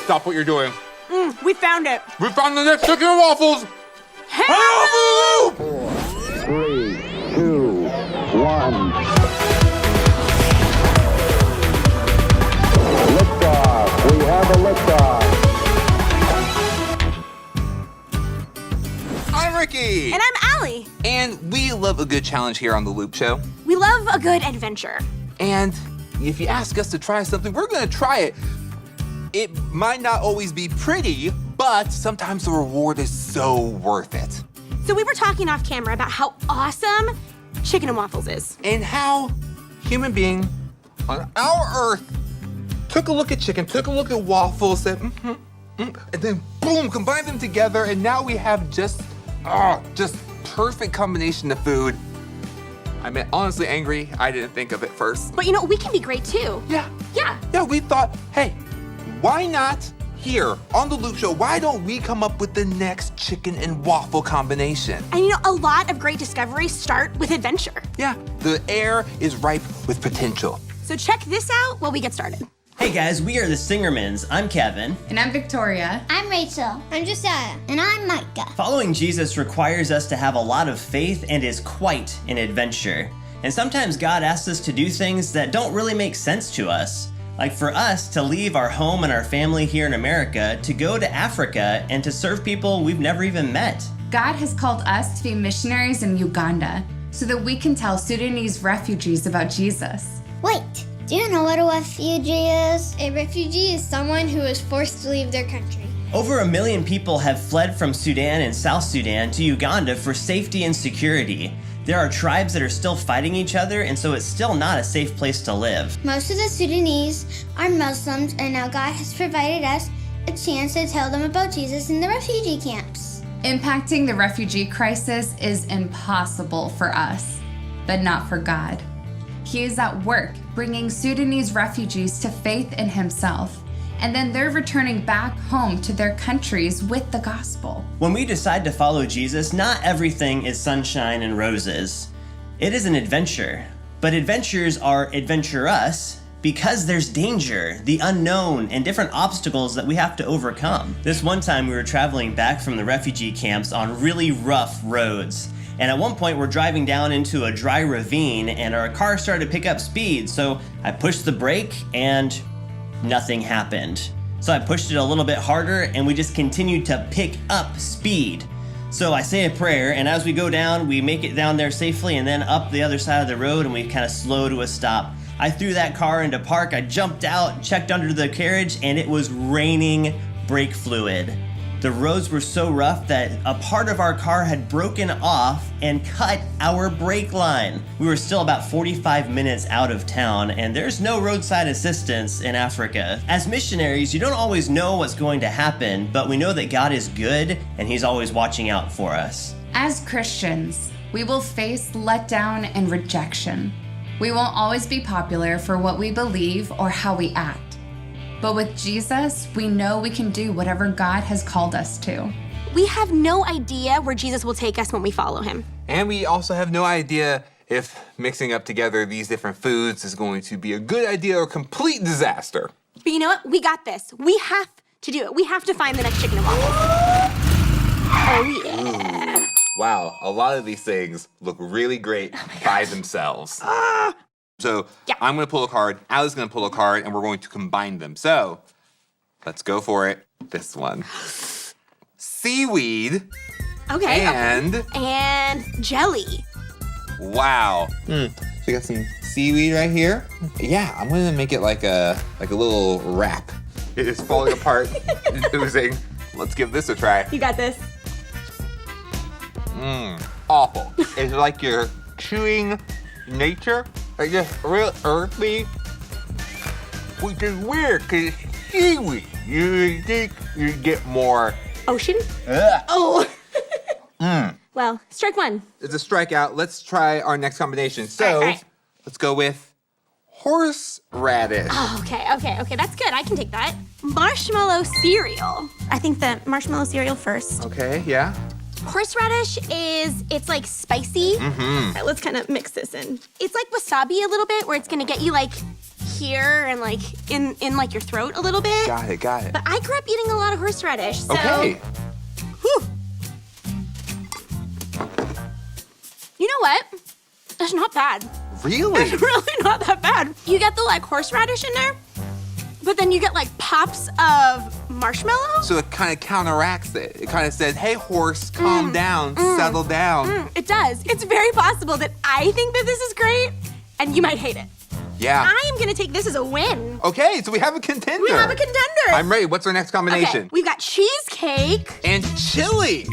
Stop what you're doing. We found it. We found the next Chicken and Waffles. Hey! 4, 3, 2, 1. Liftoff. We have a liftoff. I'm Ricky. And I'm Allie. And we love a good challenge here on The Loop Show. We love a good adventure. And if you ask us to try something, we're gonna try it. It might not always be pretty, but sometimes the reward is so worth it. So we were talking off camera about how awesome Chicken and Waffles is. And how human being on our earth took a look at chicken, took a look at waffles, said, and then boom, combined them together, and now we have just perfect combination of food. I mean, honestly angry, I didn't think of it first. But you know, we can be great too. Yeah. Yeah. Yeah, we thought, hey, why not here on The Loop Show, why don't we come up with the next chicken and waffle combination? And you know, a lot of great discoveries start with adventure. Yeah, the air is ripe with potential. So check this out while we get started. Hey guys, we are the Singermans. I'm Kevin. And I'm Victoria. I'm Rachel. I'm Josiah. And I'm Micah. Following Jesus requires us to have a lot of faith and is quite an adventure. And sometimes God asks us to do things that don't really make sense to us. Like for us to leave our home and our family here in America to go to Africa and to serve people we've never even met. God has called us to be missionaries in Uganda so that we can tell Sudanese refugees about Jesus. Wait, do you know what a refugee is? A refugee is someone who is forced to leave their country. Over 1 million people have fled from Sudan and South Sudan to Uganda for safety and security. There are tribes that are still fighting each other, and so it's still not a safe place to live. Most of the Sudanese are Muslims, and now God has provided us a chance to tell them about Jesus in the refugee camps. Impacting the refugee crisis is impossible for us, but not for God. He is at work bringing Sudanese refugees to faith in himself, and then they're returning back home to their countries with the gospel. When we decide to follow Jesus, not everything is sunshine and roses. It is an adventure, but adventures are adventurous because there's danger, the unknown, and different obstacles that we have to overcome. This one time we were traveling back from the refugee camps on really rough roads. And at one point we're driving down into a dry ravine and our car started to pick up speed. So I pushed the brake and nothing happened. So I pushed it a little bit harder and we just continued to pick up speed. So I say a prayer, and as we go down, we make it down there safely and then up the other side of the road and we kind of slow to a stop. I threw that car into park, I jumped out, checked under the carriage, and it was raining brake fluid. The roads were so rough that a part of our car had broken off and cut our brake line. We were still about 45 minutes out of town, and there's no roadside assistance in Africa. As missionaries, you don't always know what's going to happen, but we know that God is good and He's always watching out for us. As Christians, we will face letdown and rejection. We won't always be popular for what we believe or how we act. But with Jesus, we know we can do whatever God has called us to. We have no idea where Jesus will take us when we follow him. And we also have no idea if mixing up together these different foods is going to be a good idea or a complete disaster. But you know what? We got this. We have to do it. We have to find the next Chicken and Waffles. Oh, yeah. Wow, a lot of these things look really great by themselves. So Yeah. I'm gonna pull a card, Allie's gonna pull a card, and we're going to combine them. So Okay. let's go for it. This one. Seaweed Okay. and jelly. wow. So we got some seaweed right here. Yeah, I'm gonna make it like a little wrap. It is falling apart. It's oozing. Let's give this a try. You got this. Awful. It's like you're chewing nature. Like just real earthy. Which is weird, because it's seaweed. You think you get more. Ocean? Ugh. Oh. Well, strike one. It's a strikeout. Let's try our next combination. So, right. let's go with horseradish. Oh, okay. That's good. I can take that. Marshmallow cereal. I think the marshmallow cereal first. Okay, yeah. Horseradish it's like spicy. All right, let's kind of mix this in. It's like wasabi a little bit, where it's gonna get you like here and like in like your throat a little bit. Got it, got it. But I grew up eating a lot of horseradish, so. Okay. Whew. You know what? That's not bad. Really? It's really not that bad. You get the like horseradish in there, but then you get like pops of marshmallow. So it kind of counteracts it. It kind of says, hey, horse, calm down, settle down. It does. It's very possible that I think that this is great, and you might hate it. Yeah. I am gonna take this as a win. Okay, so we have a contender. We have a contender. I'm ready. What's our next combination? Okay, we've got cheesecake. And chili.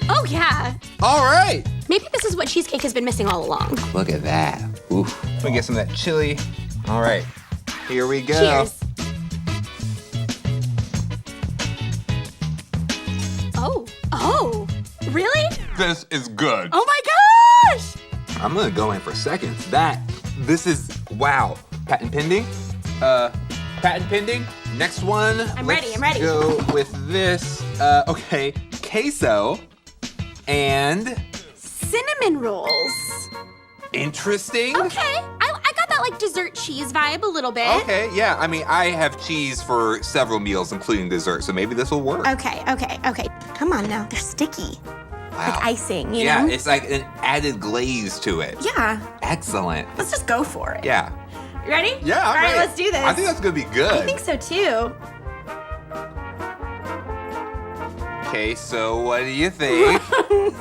Oh yeah. All right. Maybe this is what cheesecake has been missing all along. Look at that. Oof. Let me get some of that chili. All right. Here we go. Cheers. Oh, really? This is good. Oh my gosh! I'm gonna go in for seconds. This is, wow. Patent pending? Patent pending. Next one. I'm ready. Go with this. Okay, queso and Cinnamon rolls. interesting. Okay, I got that like dessert cheese vibe a little bit. Okay, yeah. I mean, I have cheese for several meals, including dessert, so maybe this will work. Okay. Come on now, they're sticky. Wow. Like icing, you Yeah, know? it's like an added glaze to it. Yeah, Excellent. let's just go for it. Yeah. You ready? Yeah, I'm All right, ready. let's do this. I think that's gonna be good. I think so too. Okay, so what do you think?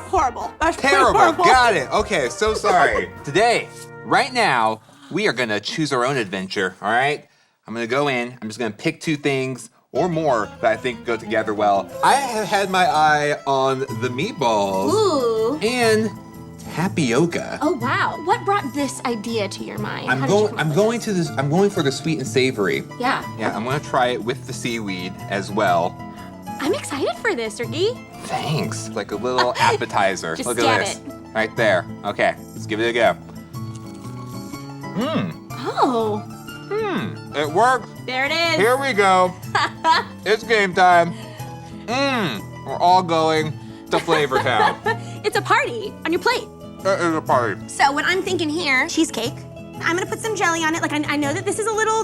Horrible. That's Terrible. horrible. Got it. Okay, so sorry. Today, right now, we are gonna choose our own adventure, all right? I'm gonna go in, I'm just gonna pick 2 things or more that I think go together well. I have had my eye on the meatballs Ooh. and tapioca. Oh wow. What brought this idea to your mind? How I'm did you going come I'm up going to this I'm going for the sweet and savory. with- Yeah. Yeah, I'm gonna try it with the seaweed as well. I'm excited for this, Ricky. Thanks. Like a little appetizer. Just Look get at this. it. Right there. Okay, let's give it a go. Oh, It works. there it is. Here we go. It's game time. We're all going to Flavor Town. It's a party on your plate. It is a party. So what I'm thinking here, cheesecake. I'm gonna put some jelly on it. Like I know that this is a little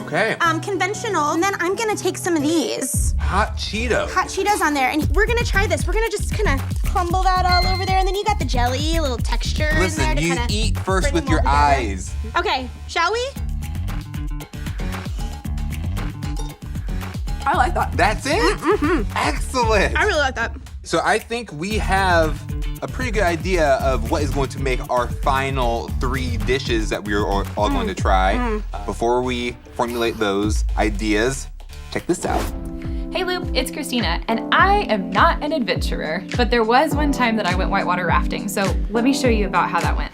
Okay. conventional. And then I'm gonna take some of these Hot Cheetos. hot Cheetos on there, and we're gonna try this. We're gonna just kind of crumble that all over there, and then you got the jelly, a little texture in there Listen, to you kind of eat first bring with them your all together. eyes. Okay, shall we? I like that. That's it? Excellent. I really like that. So I think we have a pretty good idea of what is going to make our final 3 dishes that we are all going to try. Before we formulate those ideas, check this out. Hey Loop, it's Christina, and I am not an adventurer, but there was one time that I went whitewater rafting, so let me show you about how that went.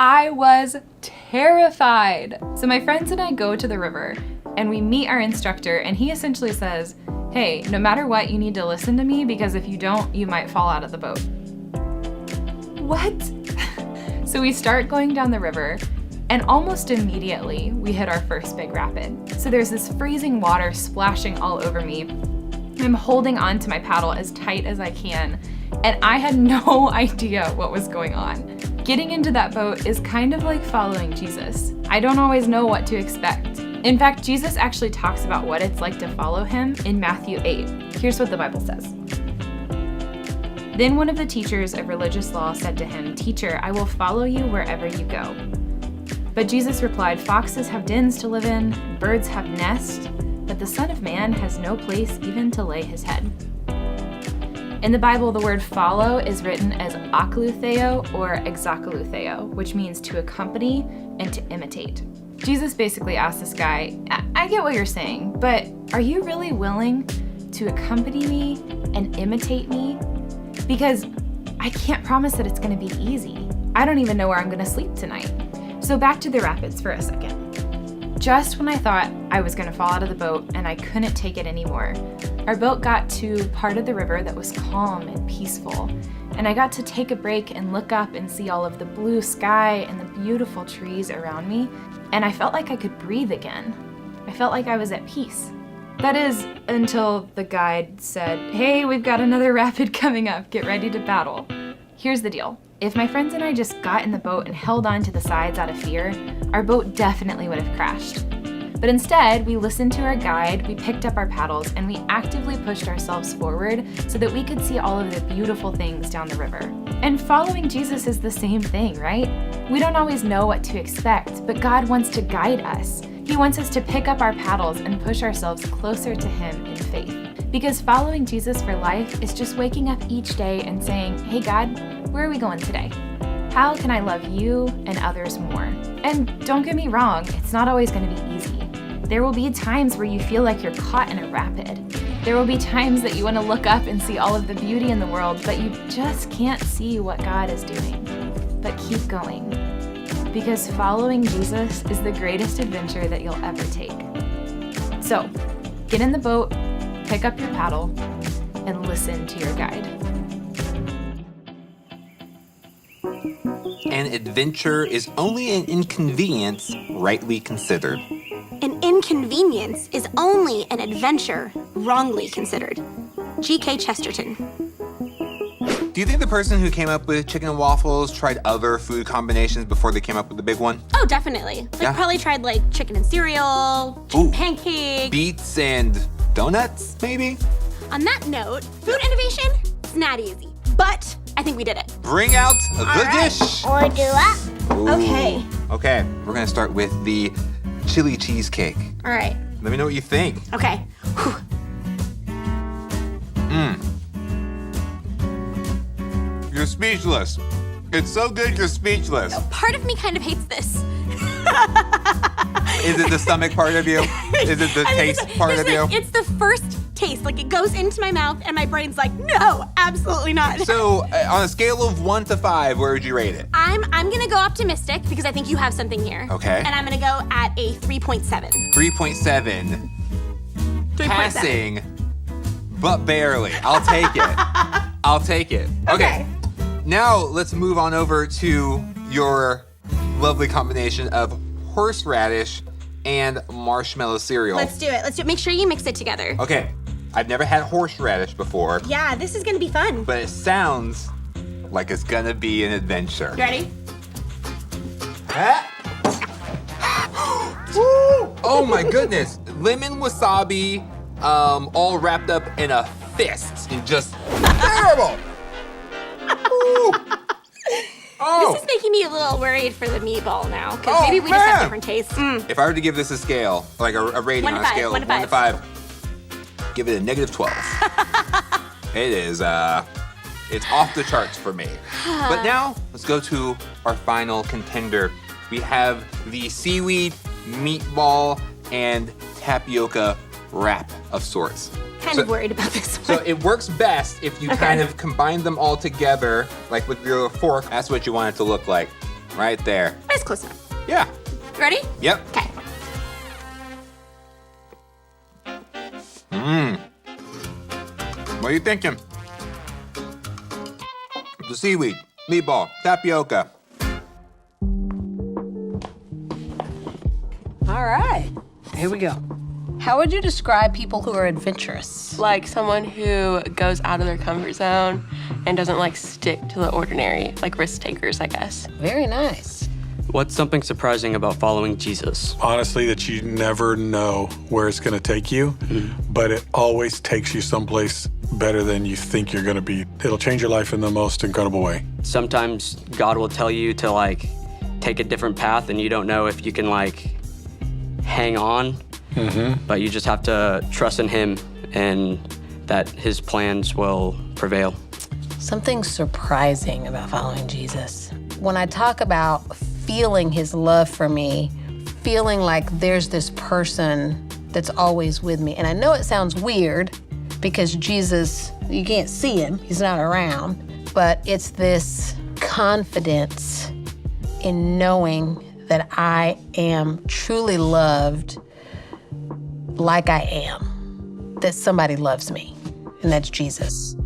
I was terrified. So my friends and I go to the river, and we meet our instructor, and he essentially says, hey, no matter what, you need to listen to me, because if you don't, you might fall out of the boat. What? So we start going down the river, and almost immediately we hit our first big rapid. So there's this freezing water splashing all over me. I'm holding on to my paddle as tight as I can, and I had no idea what was going on. Getting into that boat is kind of like following Jesus. I don't always know what to expect. In fact, Jesus actually talks about what it's like to follow him in Matthew 8. Here's what the Bible says. Then one of the teachers of religious law said to him, "Teacher, I will follow you wherever you go." But Jesus replied, "Foxes have dens to live in, birds have nests, but the Son of Man has no place even to lay his head." In the Bible, the word follow is written as aklutheo or exaklutheo, which means to accompany and to imitate. Jesus basically asked this guy, I get what you're saying, but are you really willing to accompany me and imitate me? Because I can't promise that it's gonna be easy. I don't even know where I'm gonna sleep tonight. So back to the rapids for a second. Just when I thought I was gonna fall out of the boat and I couldn't take it anymore, our boat got to part of the river that was calm and peaceful, and I got to take a break and look up and see all of the blue sky and the beautiful trees around me, and I felt like I could breathe again. I felt like I was at peace. That is, until the guide said, "Hey, we've got another rapid coming up, get ready to paddle." Here's the deal. If my friends and I just got in the boat and held on to the sides out of fear, our boat definitely would have crashed. But instead, we listened to our guide, we picked up our paddles, and we actively pushed ourselves forward so that we could see all of the beautiful things down the river. And following Jesus is the same thing, right? We don't always know what to expect, but God wants to guide us. He wants us to pick up our paddles and push ourselves closer to Him in faith. Because following Jesus for life is just waking up each day and saying, hey God, where are we going today? How can I love you and others more? And don't get me wrong, it's not always going to be easy. There will be times where you feel like you're caught in a rapid. There will be times that you want to look up and see all of the beauty in the world, but you just can't see what God is doing. But keep going. Because following Jesus is the greatest adventure that you'll ever take. So, get in the boat, pick up your paddle, and listen to your guide. An adventure is only an inconvenience rightly considered. An inconvenience is only an adventure wrongly considered. G.K. Chesterton. Do you think the person who came up with chicken and waffles tried other food combinations before they came up with the big one? Oh, definitely. Yeah. Probably tried like chicken and cereal, chicken Ooh. pancake. Beets and donuts, maybe? On that note, food innovation, it's not easy. But I think we did it. Bring out the right. dish. Or do up. Ooh. Okay. Okay, we're gonna start with the chili cheesecake. All right. Let me know what you think. Okay. Whew. You're speechless. It's so good, you're speechless. Part of me kind of hates this. Is it the stomach part of you? Is it the taste part of you? It's the first taste. Like it goes into my mouth and my brain's like, no, absolutely not. So, on a scale of 1 to 5, where would you rate it? I'm gonna go optimistic because I think you have something here. Okay. And I'm gonna go at a 3.7. 3.7. 3.7. Passing, but barely. I'll take it. I'll take it. Okay. Now, let's move on over to your lovely combination of horseradish and marshmallow cereal. Let's do it. Make sure you mix it together. Okay. I've never had horseradish before, Yeah, this is gonna be fun. but it sounds like it's gonna be an adventure. You ready? Oh my goodness. Lemon wasabi, all wrapped up in a fist and just terrible. Ooh. Oh. This is making me a little worried for the meatball now, because Oh, maybe we just have man. different tastes. If I were to give this a scale, like a rating 1 to on a 5, scale 1 of to 1 to 5, give it a negative 12. It is, it's off the charts for me. But now, let's go to our final contender. We have the seaweed, meatball, and tapioca wrap of sorts. Kind of worried about this one. So it works best if you kind of combine them all together, like with your fork. That's what you want it to look like, right there. That's close enough. Yeah. You ready? Yep. Okay. What are you thinking? The seaweed, meatball, tapioca. All right, here we go. How would you describe people who are adventurous? Like someone who goes out of their comfort zone and doesn't like stick to the ordinary, like risk takers, I guess. Very nice. What's something surprising about following Jesus? Honestly, that you never know where it's going to take you, but it always takes you someplace better than you think you're going to be. It'll change your life in the most incredible way. Sometimes God will tell you to like take a different path and you don't know if you can like hang on, but you just have to trust in Him and that His plans will prevail. Something surprising about following Jesus. When I talk about feeling His love for me, feeling like there's this person that's always with me. And I know it sounds weird because Jesus, you can't see Him, He's not around, but it's this confidence in knowing that I am truly loved like I am, that somebody loves me, and that's Jesus.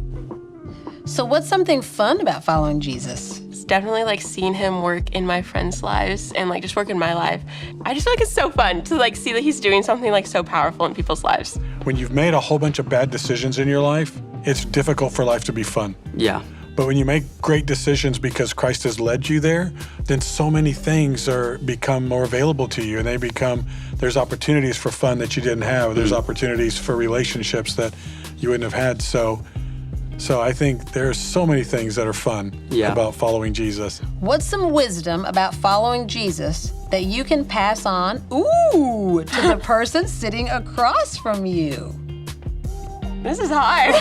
So what's something fun about following Jesus? It's definitely like seeing Him work in my friends' lives and like just work in my life. I just feel like it's so fun to like see that He's doing something like so powerful in people's lives. When you've made a whole bunch of bad decisions in your life, it's difficult for life to be fun. Yeah. But when you make great decisions because Christ has led you there, then so many things become more available to you, and there's opportunities for fun that you didn't have. There's opportunities for relationships that you wouldn't have had. So I think there's so many things that are fun about following Jesus. What's some wisdom about following Jesus that you can pass on, to the person sitting across from you? This is hard.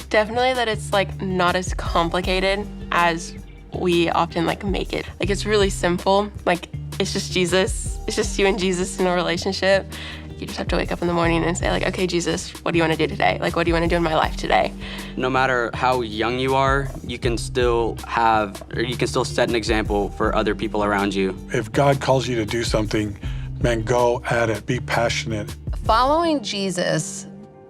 Definitely that it's like not as complicated as we often like make it. Like it's really simple. Like it's just Jesus. It's just you and Jesus in a relationship. You just have to wake up in the morning and say like, okay, Jesus, what do you want to do today? Like, what do you want to do in my life today? No matter how young you are, you can still set an example for other people around you. If God calls you to do something, man, go at it. Be passionate. Following Jesus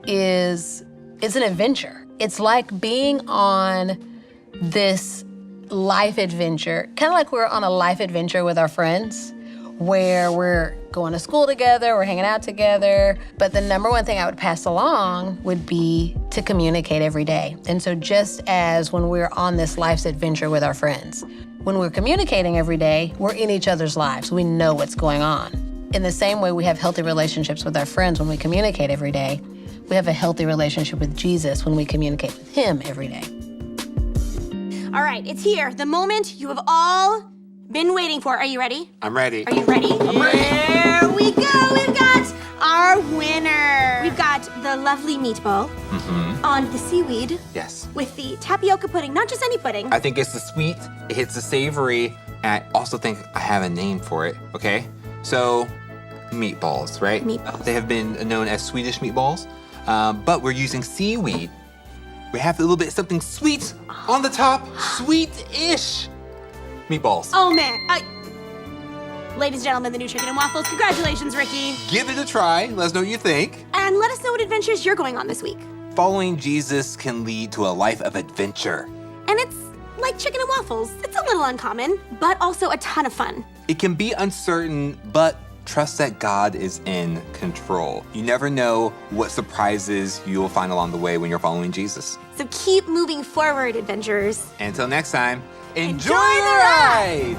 is an adventure. It's like being on this life adventure, kind of like we're on a life adventure with our friends, where we're going to school together, we're hanging out together. But the number one thing I would pass along would be to communicate every day. And so just as when we're on this life's adventure with our friends, when we're communicating every day, we're in each other's lives. We know what's going on. In the same way we have healthy relationships with our friends when we communicate every day, we have a healthy relationship with Jesus when we communicate with him every day. All right, it's here. The moment you have all been waiting for. Are you ready? I'm ready. Are you ready? I'm ready. Here we go. We've got our winner. We've got the lovely meatball on the seaweed. Yes. With the tapioca pudding, not just any pudding. I think it's the sweet, it hits the savory, and I also think I have a name for it, okay? So, meatballs, right? Meatballs. They have been known as Swedish meatballs, but we're using seaweed. We have a little bit something sweet on the top, sweet-ish meatballs. Oh man, ladies and gentlemen, the new Chicken and Waffles. Congratulations, Ricky. Give it a try, let us know what you think. And let us know what adventures you're going on this week. Following Jesus can lead to a life of adventure. And it's like Chicken and Waffles. It's a little uncommon, but also a ton of fun. It can be uncertain, but trust that God is in control. You never know what surprises you will find along the way when you're following Jesus. So keep moving forward, adventurers. Until next time, enjoy the ride!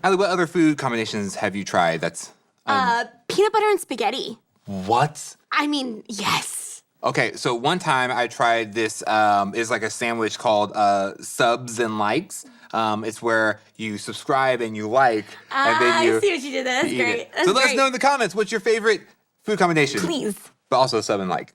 Allie, what other food combinations have you tried that's... Peanut butter and spaghetti. What? I mean, yes. Okay, so one time I tried this, it's like a sandwich called Subs and Likes. It's where you subscribe and you like, and then you I see what you did there. That's eat great. it. That's So let us great. know in the comments, what's your favorite food combination? Please. But also sub and like.